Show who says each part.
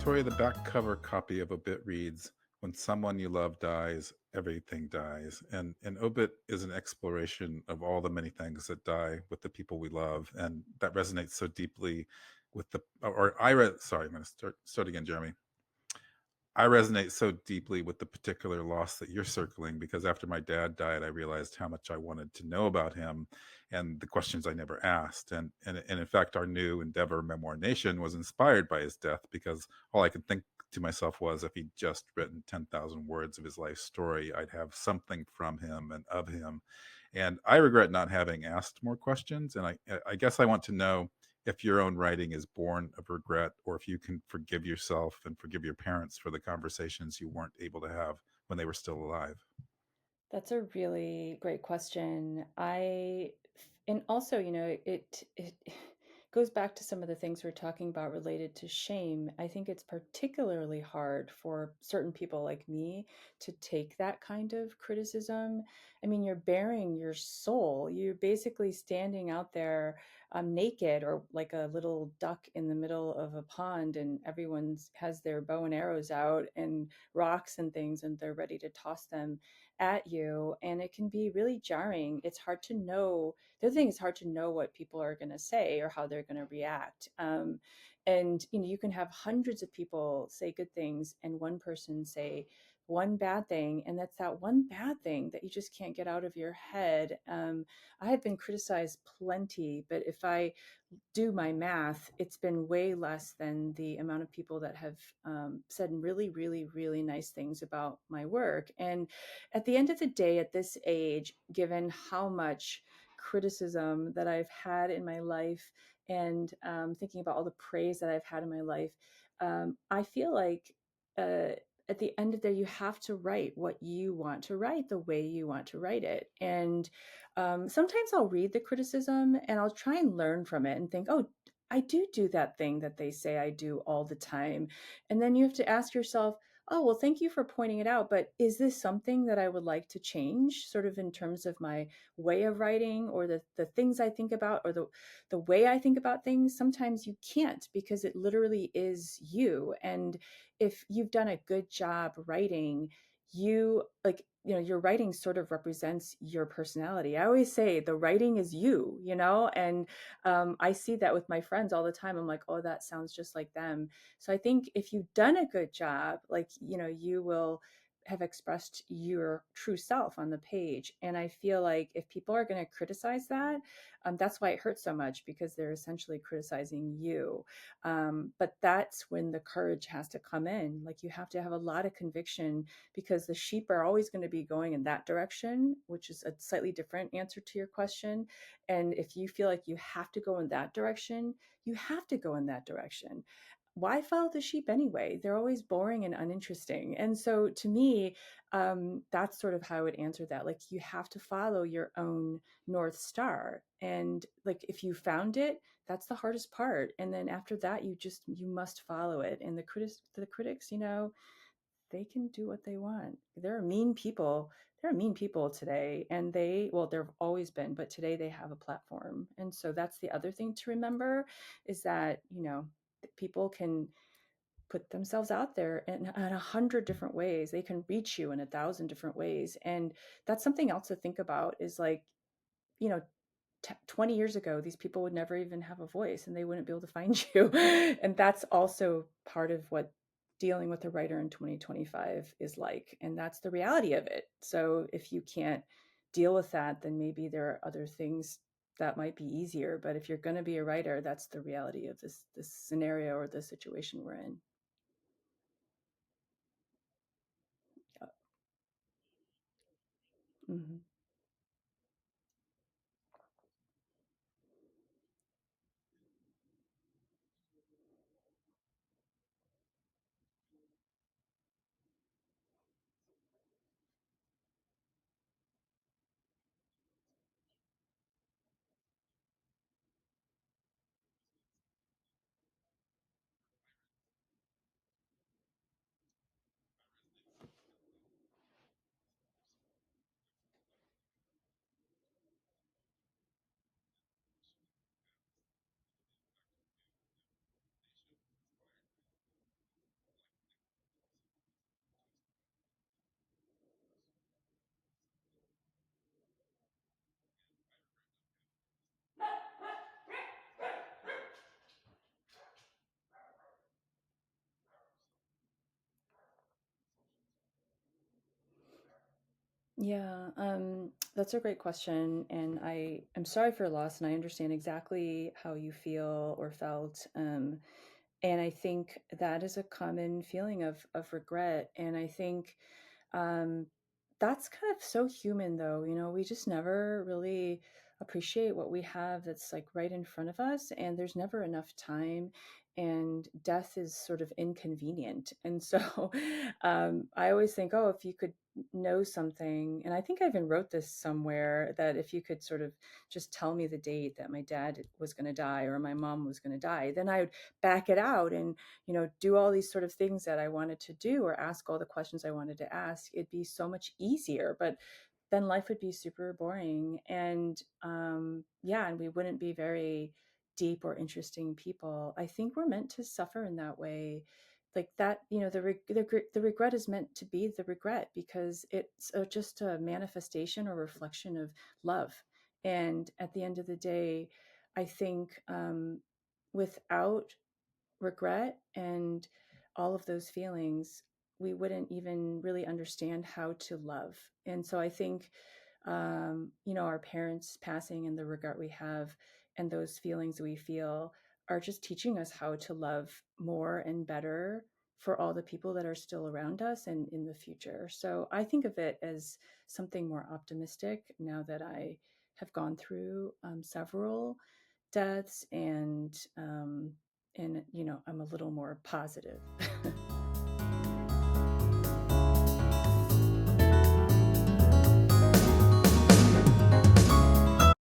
Speaker 1: Victoria, the back cover copy of Obit reads, "When someone you love dies, everything dies." And Obit is an exploration of all the many things that die with the people we love, and that resonates so deeply with the. Or I read. Sorry, I'm going to start again, Jeremy. I resonate so deeply with the particular loss that you're circling because after my dad died, I realized how much I wanted to know about him and the questions I never asked. And in fact, our new endeavor, Memoir Nation, was inspired by his death because all I could think to myself was if he'd just written 10,000 words of his life story, I'd have something from him and of him. And I regret not having asked more questions. And I guess I want to know if your own writing is born of regret or if you can forgive yourself and forgive your parents for the conversations you weren't able to have when they were still alive.
Speaker 2: That's a really great question. And also, it goes back to some of the things we're talking about related to shame. I think it's particularly hard for certain people like me to take that kind of criticism. I mean, you're bearing your soul. You're basically standing out there naked or like a little duck in the middle of a pond, and everyone's has their bow and arrows out and rocks and things, and they're ready to toss them at you, and it can be really jarring. It's hard to know. The other thing is hard to know what people are going to say or how they're going to react. And you can have hundreds of people say good things and one person say one bad thing, and that's that one bad thing that you just can't get out of your head. I have been criticized plenty, but if I do my math, it's been way less than the amount of people that have said really, really, really nice things about my work. And at the end of the day, at this age, given how much criticism that I've had in my life and thinking about all the praise that I've had in my life, I feel like at the end of the day, you have to write what you want to write the way you want to write it. And sometimes I'll read the criticism and I'll try and learn from it and think, oh, I do that thing that they say I do all the time. And then you have to ask yourself, oh, well, thank you for pointing it out, but is this something that I would like to change, sort of in terms of my way of writing or the things I think about or the way I think about things? Sometimes you can't because it literally is you. And if you've done a good job writing, you like your writing sort of represents your personality. I always say the writing is you, and I see that with my friends all the time. I'm like, oh, that sounds just like them. So I think if you've done a good job, like, you will have expressed your true self on the page. And I feel like if people are going to criticize that, that's why it hurts so much, because they're essentially criticizing you. But that's when the courage has to come in. Like, you have to have a lot of conviction, because the sheep are always going to be going in that direction, which is a slightly different answer to your question. And if you feel like you have to go in that direction, you have to go in that direction. Why follow the sheep anyway? They're always boring and uninteresting. And so to me, that's sort of how I would answer that. Like, you have to follow your own North Star. And like, if you found it, that's the hardest part. And then after that, you must follow it. And the critics, they can do what they want. There are mean people. There are mean people today, and well, there've always been, but today they have a platform. And so that's the other thing to remember, is that, people can put themselves out there in 100 different ways. They can reach you in 1,000 different ways. And that's something else to think about, is like, you know, 20 years ago, these people would never even have a voice and they wouldn't be able to find you. And that's also part of what dealing with a writer in 2025 is like. And that's the reality of it. So if you can't deal with that, then maybe there are other things that might be easier. But if you're going to be a writer, that's the reality of this scenario or the situation we're in. Mhm. Yeah, that's a great question, and I am sorry for your loss, and I understand exactly how you feel or felt. And I think that is a common feeling of regret. And I think um, that's kind of so human, though. You know, we just never really appreciate what we have that's like right in front of us, and there's never enough time. And death is sort of inconvenient. And so I always think, oh, if you could know something, and I think I even wrote this somewhere, that if you could sort of just tell me the date that my dad was going to die or my mom was going to die, then I would back it out and, you know, do all these sort of things that I wanted to do or ask all the questions I wanted to ask. It'd be so much easier. But then life would be super boring. And yeah, and we wouldn't be very deep or interesting people. I think we're meant to suffer in that way. Like that, you know, the regret is meant to be the regret because it's just a manifestation or reflection of love. And at the end of the day, I think without regret and all of those feelings, we wouldn't even really understand how to love. And so I think, you know, our parents passing and the regret we have and those feelings we feel are just teaching us how to love more and better for all the people that are still around us and in the future. So I think of it as something more optimistic now that I have gone through several deaths and you know, I'm a little more positive.